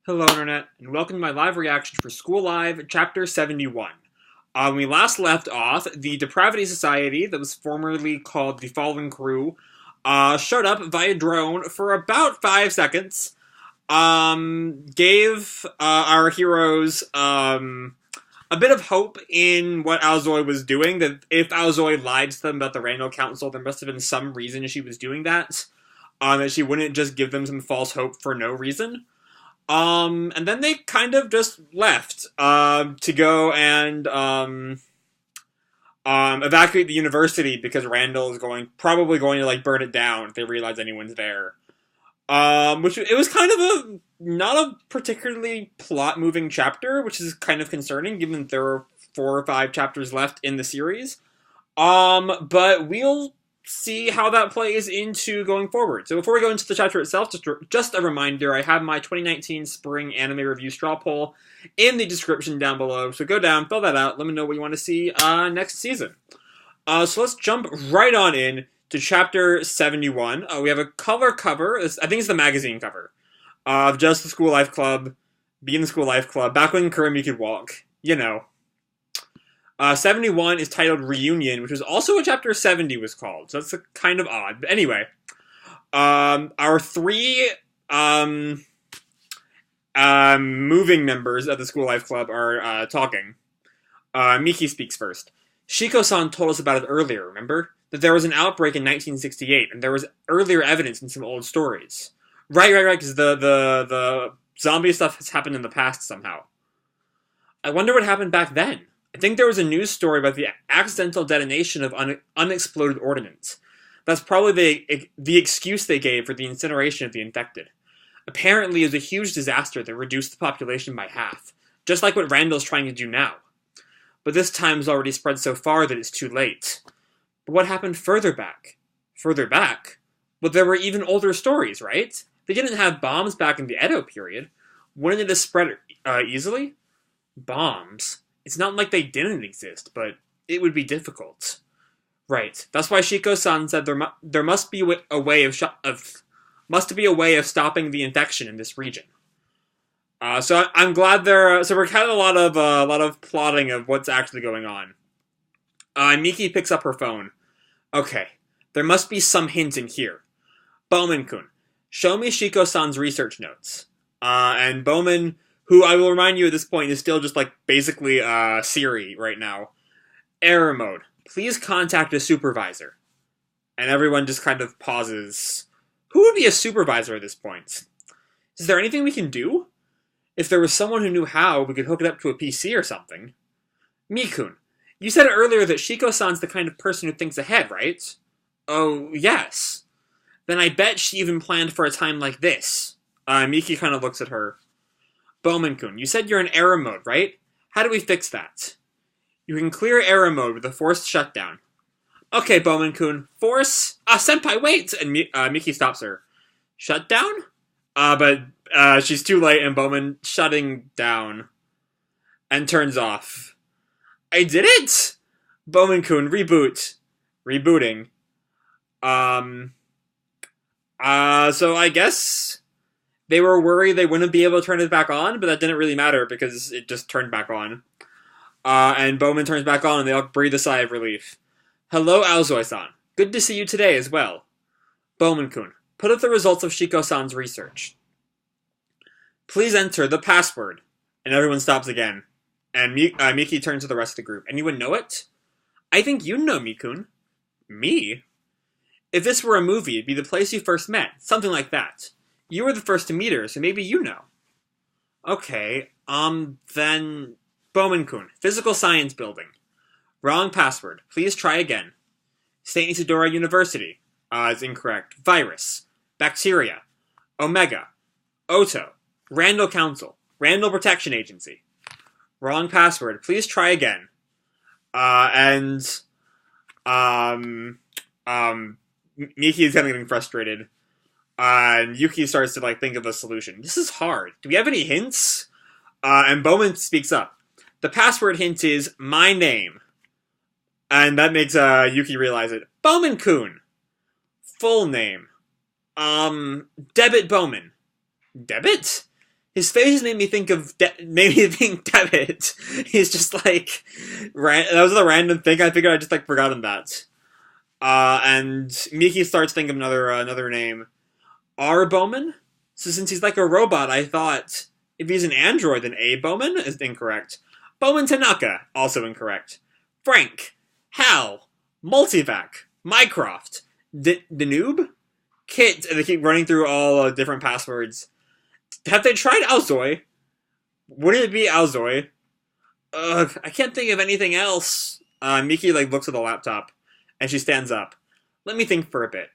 Hello, Internet, and welcome to my live reaction for School Live, Chapter 71. When we last left off, the Depravity Society, that was formerly called the Fallen Crew, showed up via drone for about 5 seconds, gave our heroes a bit of hope in what Alzoi was doing, that if Alzoi lied to them about the Randall Council, there must have been some reason she was doing that, that she wouldn't just give them some false hope for no reason. And then they kind of just left, to go and, evacuate the university because Randall is probably going to, like, burn it down if they realize anyone's there. Which, it was kind of not a particularly plot-moving chapter, which is kind of concerning, given that there are 4 or 5 chapters left in the series. But we'll see how that plays into going forward. So before we go into the chapter itself, just a reminder, I have my 2019 Spring Anime Review straw poll in the description down below. So go down, fill that out, let me know what you want to see next season. So let's jump right on in to chapter 71. We have a color cover, I think it's the magazine cover, of just the School Life Club, being the School Life Club, back when Kurumi could walk, you know. 71 is titled Reunion, which was also what Chapter 70 was called, so that's kind of odd. But anyway, our 3 moving members of the School Life Club are talking. Miki speaks first. Shiko-san told us about it earlier, remember? That there was an outbreak in 1968, and there was earlier evidence in some old stories. Right, because the zombie stuff has happened in the past somehow. I wonder what happened back then. I think there was a news story about the accidental detonation of unexploded ordnance. That's probably the excuse they gave for the incineration of the infected. Apparently, it was a huge disaster that reduced the population by half, just like what Randall's trying to do now. But this time has already spread so far that it's too late. But what happened further back? Further back? Well, there were even older stories, right? They didn't have bombs back in the Edo period. Wouldn't it have spread easily? Bombs? It's not like they didn't exist, but it would be difficult. Right. That's why Shiko-san said there must be a way of stopping the infection in this region. So I'm glad so we're kind of a lot of plotting of what's actually going on. Miki picks up her phone. Okay, there must be some hint in here. Bowman-kun, show me Shiko-san's research notes. And Bowman, who I will remind you at this point is still just like basically Siri right now. Error mode. Please contact a supervisor. And everyone just kind of pauses. Who would be a supervisor at this point? Is there anything we can do? If there was someone who knew how, we could hook it up to a PC or something. Mikun, you said earlier that Shiko-san's the kind of person who thinks ahead, right? Oh, yes. Then I bet she even planned for a time like this. Miki kind of looks at her. Bowman-kun, you said you're in error mode, right? How do we fix that? You can clear error mode with a forced shutdown. Okay, Bowman-kun, force... senpai, wait! And Miki stops her. Shutdown? But she's too late and Bowman shutting down. And turns off. I did it! Bowman-kun, reboot. Rebooting. So I guess... They were worried they wouldn't be able to turn it back on, but that didn't really matter because it just turned back on. And Bowman turns back on and they all breathe a sigh of relief. Hello, Alzoi-san. Good to see you today as well. Bowman-kun, put up the results of Shiko-san's research. Please enter the password. And everyone stops again. And Miki turns to the rest of the group. Anyone know it? I think you know, Mikun. Me? If this were a movie, it'd be the place you first met. Something like that. You were the first to meet her, so maybe you know. Okay, then... Bowman-kun, Physical Science Building. Wrong password. Please try again. St. Isidora University. Is incorrect. Virus. Bacteria. Omega. Oto. Randall Council. Randall Protection Agency. Wrong password. Please try again. Miki is kind of getting frustrated. And Yuki starts to, like, think of a solution. This is hard. Do we have any hints? And Bowman speaks up. The password hint is my name. And that makes Yuki realize it. Bowman-kun. Full name. Debit Bowman. Debit? His face made me think of made me think Debit. He's just like that was a random thing. I figured I just like forgotten that. And Miki starts thinking of another name. R. Bowman? So since he's like a robot, I thought if he's an android, then A. Bowman is incorrect. Bowman Tanaka, also incorrect. Frank. Hal. Multivac. Mycroft. Danube? Kit. And they keep running through all different passwords. Have they tried Alzoy? Wouldn't it be Alzoy? Ugh, I can't think of anything else. Miki like looks at the laptop, and she stands up. Let me think for a bit.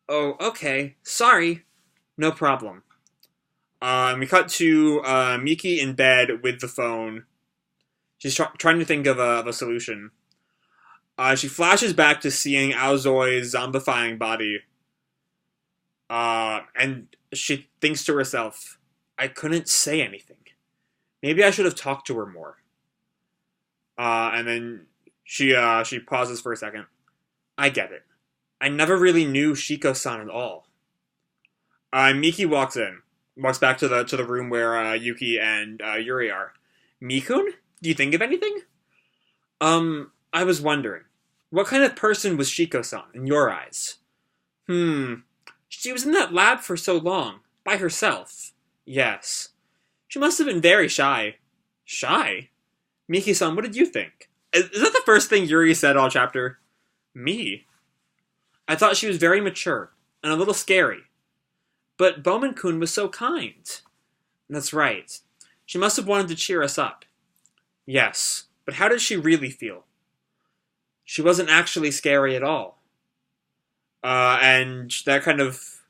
Oh, okay. Sorry. No problem. We cut to Miki in bed with the phone. She's trying to think of a solution. She flashes back to seeing Aozoi's zombifying body. And she thinks to herself, I couldn't say anything. Maybe I should have talked to her more. And then she pauses for a second. I get it. I never really knew Shiko-san at all. Miki walks back to the room where Yuki and Yuri are. Mikun, do you think of anything? I was wondering, what kind of person was Shiko-san in your eyes? She was in that lab for so long, by herself. Yes. She must have been very shy. Shy? Miki-san, what did you think? Is that the first thing Yuri said all chapter? Me? I thought she was very mature, and a little scary. But Bowman-kun was so kind. That's right. She must have wanted to cheer us up. Yes, but how did she really feel? She wasn't actually scary at all. And that kind of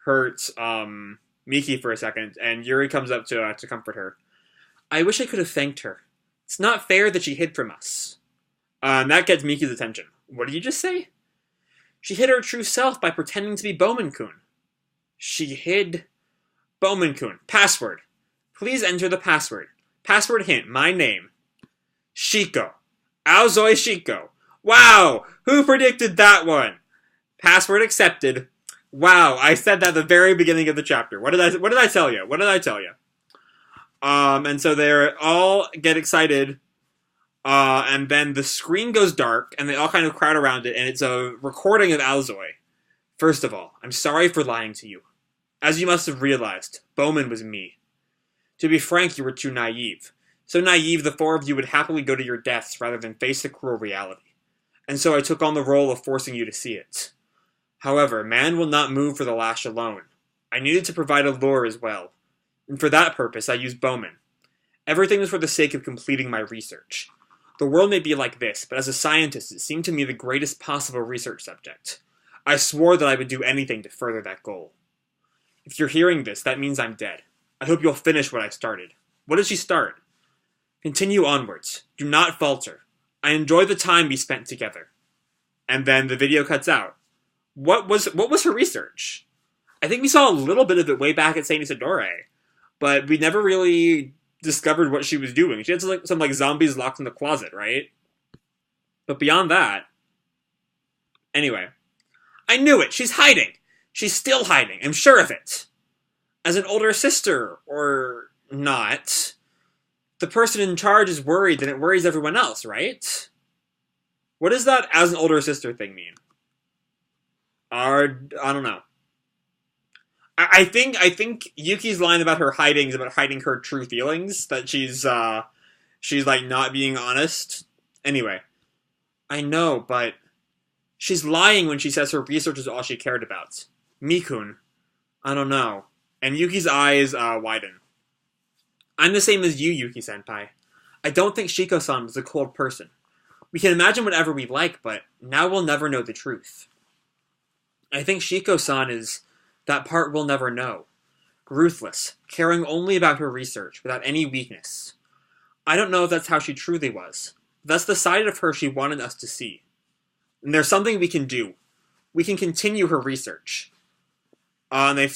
hurts Miki for a second, and Yuri comes up to comfort her. I wish I could have thanked her. It's not fair that she hid from us. And that gets Miki's attention. What did you just say? She hid her true self by pretending to be Bowman-kun. She hid Bowman-kun. Password. Please enter the password. Password hint. My name. Shiko. Aozoi Shiko. Wow! Who predicted that one? Password accepted. Wow, I said that at the very beginning of the chapter. What did I tell you? What did I tell you? And so they all get excited. And then the screen goes dark, and they all kind of crowd around it, and it's a recording of Alzoy. First of all, I'm sorry for lying to you. As you must have realized, Bowman was me. To be frank, you were too naive. So naive, the four of you would happily go to your deaths rather than face the cruel reality. And so I took on the role of forcing you to see it. However, man will not move for the lash alone. I needed to provide a lure as well. And for that purpose, I used Bowman. Everything was for the sake of completing my research. The world may be like this, but as a scientist, it seemed to me the greatest possible research subject. I swore that I would do anything to further that goal. If you're hearing this, that means I'm dead. I hope you'll finish what I started. What did she start? Continue onwards. Do not falter. I enjoy the time we spent together. And then the video cuts out. What was her research? I think we saw a little bit of it way back at Saint Isidore, but we never really discovered what she was doing. She had some zombies locked in the closet, right? But beyond that... Anyway. I knew it! She's hiding! She's still hiding, I'm sure of it! As an older sister, or not, the person in charge is worried, then it worries everyone else, right? What does that as an older sister thing mean? I don't know. I think Yuki's line about her hiding is about hiding her true feelings, that she's like not being honest. Anyway, I know, but she's lying when she says her research is all she cared about. Mikun, I don't know. And Yuki's eyes widen. I'm the same as you, Yuki-senpai. I don't think Shiko-san was a cold person. We can imagine whatever we like, but now we'll never know the truth. I think Shiko-san is that part we'll never know. Ruthless, caring only about her research, without any weakness. I don't know if that's how she truly was. But that's the side of her she wanted us to see. And there's something we can do. We can continue her research. And they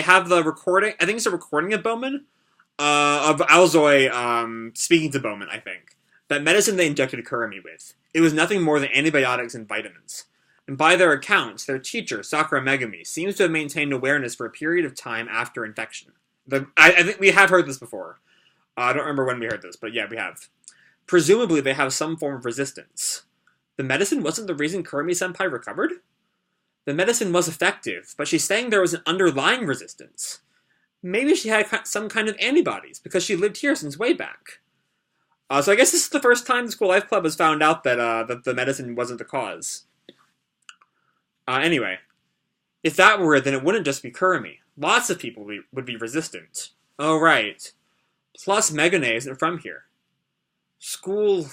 have the recording, I think it's a recording of Bowman, of Alzoy speaking to Bowman, I think. That medicine they injected Kurumi with. It was nothing more than antibiotics and vitamins. And by their accounts, their teacher, Sakura Megumi, seems to have maintained awareness for a period of time after infection. I think we have heard this before. I don't remember when we heard this, but yeah, we have. Presumably, they have some form of resistance. The medicine wasn't the reason Kurumi-senpai recovered? The medicine was effective, but she's saying there was an underlying resistance. Maybe she had some kind of antibodies, because she lived here since way back. So I guess this is the first time the School Life Club has found out that the medicine wasn't the cause. Anyway, if that were it, then it wouldn't just be Kurumi. Lots of people would be resistant. Oh, right. Plus, Megane isn't from here. School...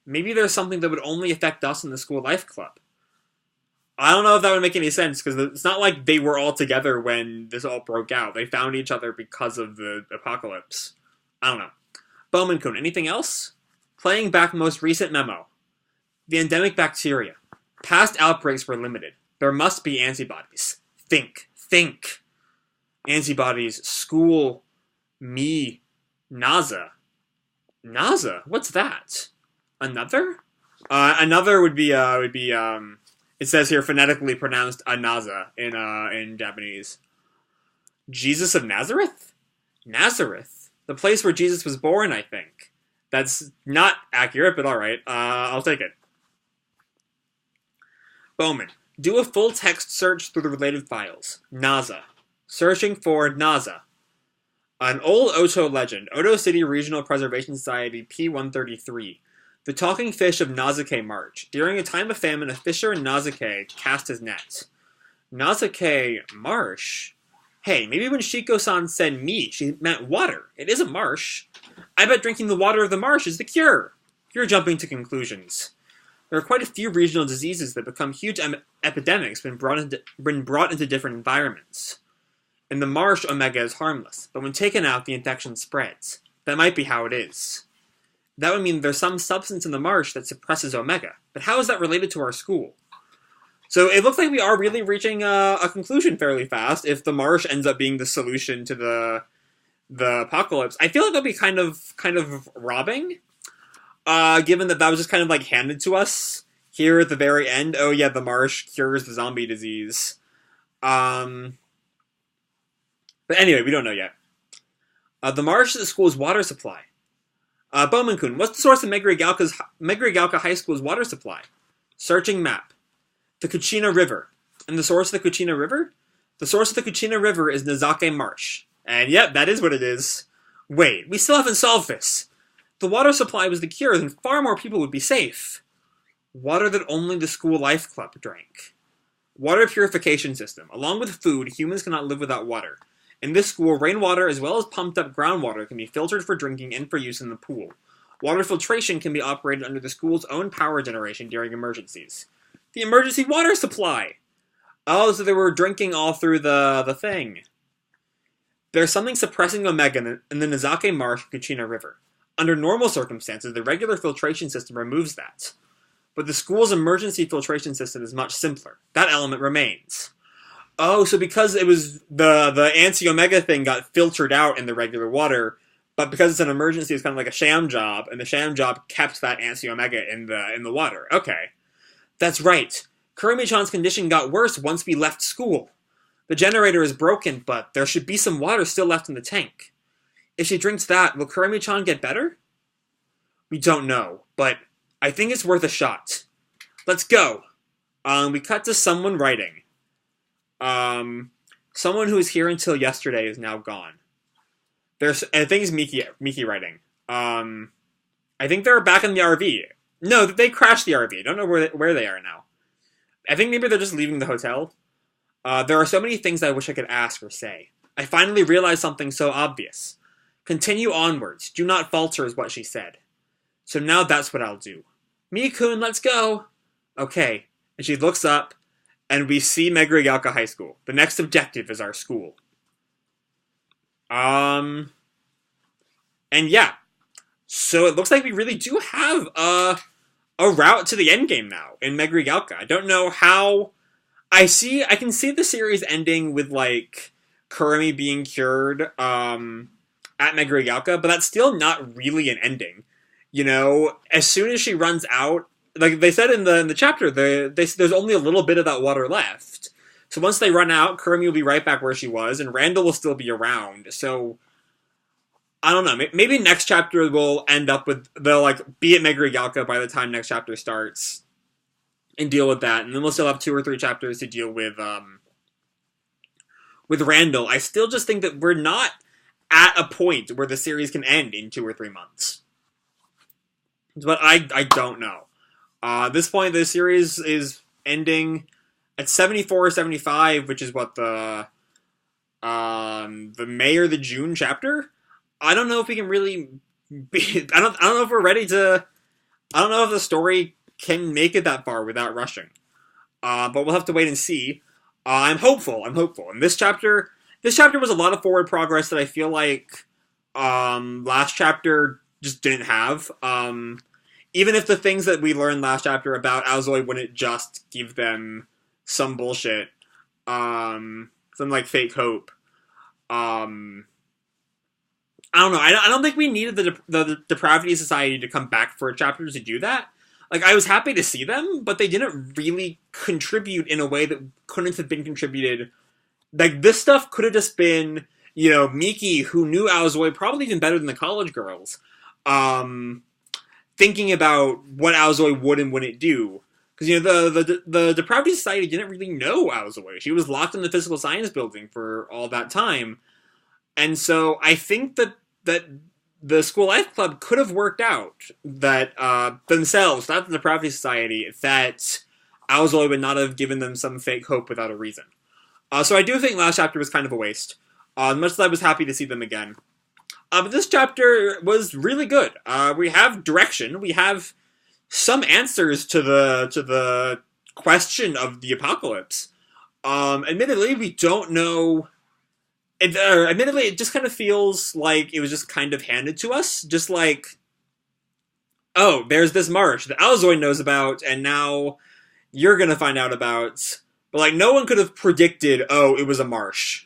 Maybe there's something that would only affect us in the School Life Club. I don't know if that would make any sense, because it's not like they were all together when this all broke out. They found each other because of the apocalypse. I don't know. Bowman-kun, anything else? Playing back most recent memo. The endemic bacteria. Past outbreaks were limited. There must be antibodies. Think. Antibodies, school, me, NASA. NASA? What's that? Another? Another would be, it says here phonetically pronounced anaza in Japanese. Jesus of Nazareth? Nazareth? The place where Jesus was born, I think. That's not accurate, but alright. I'll take it. Bowman. Do a full text search through the related files. NASA. Searching for NASA. An old Oto legend. Oto City Regional Preservation Society P-133. The talking fish of Nazake March. During a time of famine, a fisher in Nazake cast his net. Nazake Marsh? Hey, maybe when Shiko-san said me, she meant water. It is a marsh. I bet drinking the water of the marsh is the cure. You're jumping to conclusions. There are quite a few regional diseases that become huge epidemics when brought into different environments. In the marsh, omega is harmless, but when taken out, the infection spreads. That might be how it is. That would mean there's some substance in the marsh that suppresses omega. But how is that related to our school? So it looks like we are really reaching a conclusion fairly fast if the marsh ends up being the solution to the apocalypse. I feel like that'll be kind of robbing, given that was just kind of like handed to us here at the very end. Oh yeah, the marsh cures the zombie disease. But anyway, we don't know yet. The marsh is the school's water supply. Bowman-kun, what's the source of Megurigaoka High School's water supply? Searching map. The Kuchina River. And the source of the Kuchina River? The source of the Kuchina River is Nazake Marsh. And yep, that is what it is. Wait, we still haven't solved this. If the water supply was the cure, then far more people would be safe. Water that only the School Life Club drank. Water purification system. Along with food, humans cannot live without water. In this school, rainwater as well as pumped-up groundwater can be filtered for drinking and for use in the pool. Water filtration can be operated under the school's own power generation during emergencies. The emergency water supply! Oh, so they were drinking all through the thing. There's something suppressing omega in the Nazake Marsh and Kuchina River. Under normal circumstances, the regular filtration system removes that. But the school's emergency filtration system is much simpler. That element remains. Oh, so because it was the anti-omega thing got filtered out in the regular water, but because it's an emergency, it's kind of like a sham job, and the sham job kept that anti-omega in the water. Okay. That's right. Kurumi-chan's condition got worse once we left school. The generator is broken, but there should be some water still left in the tank. If she drinks that, will Kurumi-chan get better? We don't know, but I think it's worth a shot. Let's go. We cut to someone writing. Someone who was here until yesterday is now gone. I think it's Miki writing. I think they're back in the RV. No, they crashed the RV. I don't know where they are now. I think maybe they're just leaving the hotel. There are so many things I wish I could ask or say. I finally realized something so obvious. Continue onwards. Do not falter is what she said. So now that's what I'll do. Mi-kun, let's go! Okay. And she looks up, and we see Megurigaoka High School. The next objective is our school. And yeah. So it looks like we really do have a route to the endgame now in Megurigaoka. I don't know how... I can see the series ending with, like, Kurumi being cured at Megurigaoka, but that's still not really an ending. You know, as soon as she runs out like they said in the chapter, there's only a little bit of that water left. So once they run out, Kurumi will be right back where she was, and Randall will still be around. So I don't know. Maybe next chapter will end up with they'll like be at Megurigaoka by the time next chapter starts, and deal with that, and then we'll still have 2 or 3 chapters to deal with Randall. I still just think that we're not at a point where the series can end in 2 or 3 months. But I don't know. At this point, the series is ending at 74 or 75, which is what the May or the June chapter. I don't know if we can really be. I don't know if we're ready to. I don't know if the story can make it that far without rushing. But we'll have to wait and see. I'm hopeful. And this chapter was a lot of forward progress that I feel like last chapter just didn't have. Even if the things that we learned last chapter about Aozoi wouldn't just give them some bullshit, some like fake hope. I don't know. I don't think we needed the Depravity Society to come back for a chapter to do that. Like, I was happy to see them, but they didn't really contribute in a way that couldn't have been contributed. Like, this stuff could have just been, Miki, who knew Aozoi probably even better than the college girls, thinking about what Aozoi would and wouldn't do. Because, the Depravity Society didn't really know Aozoi. She was locked in the physical science building for all that time. And so I think that the School Life Club could have worked out that themselves, not the Depravity Society, that Aozoi would not have given them some fake hope without a reason. So I do think last chapter was kind of a waste. Much as I was happy to see them again. But this chapter was really good. We have direction. We have some answers to the question of the apocalypse. Admittedly, we don't know. Admittedly, it just kind of feels like it was just kind of handed to us. Just like, oh, there's this marsh that Aozoi knows about, and now you're going to find out about. But, like, no one could have predicted, oh, it was a marsh.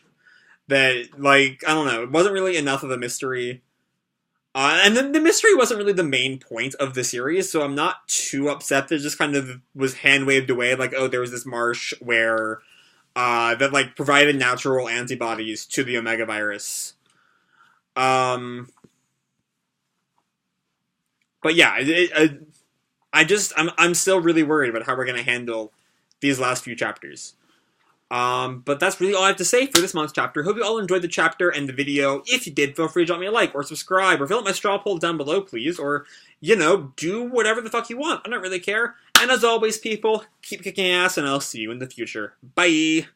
That, like, I don't know, it wasn't really enough of a mystery. And then the mystery wasn't really the main point of the series, so I'm not too upset that it just kind of was hand-waved away, like, oh, there was this marsh where... that, like, provided natural antibodies to the Omega virus. But yeah, I'm still really worried about how we're going to handle these last few chapters. But that's really all I have to say for this month's chapter. Hope you all enjoyed the chapter and the video. If you did, feel free to drop me a like or subscribe or fill out my straw poll down below, please. Or, do whatever the fuck you want. I don't really care. And as always, people, keep kicking ass and I'll see you in the future. Bye!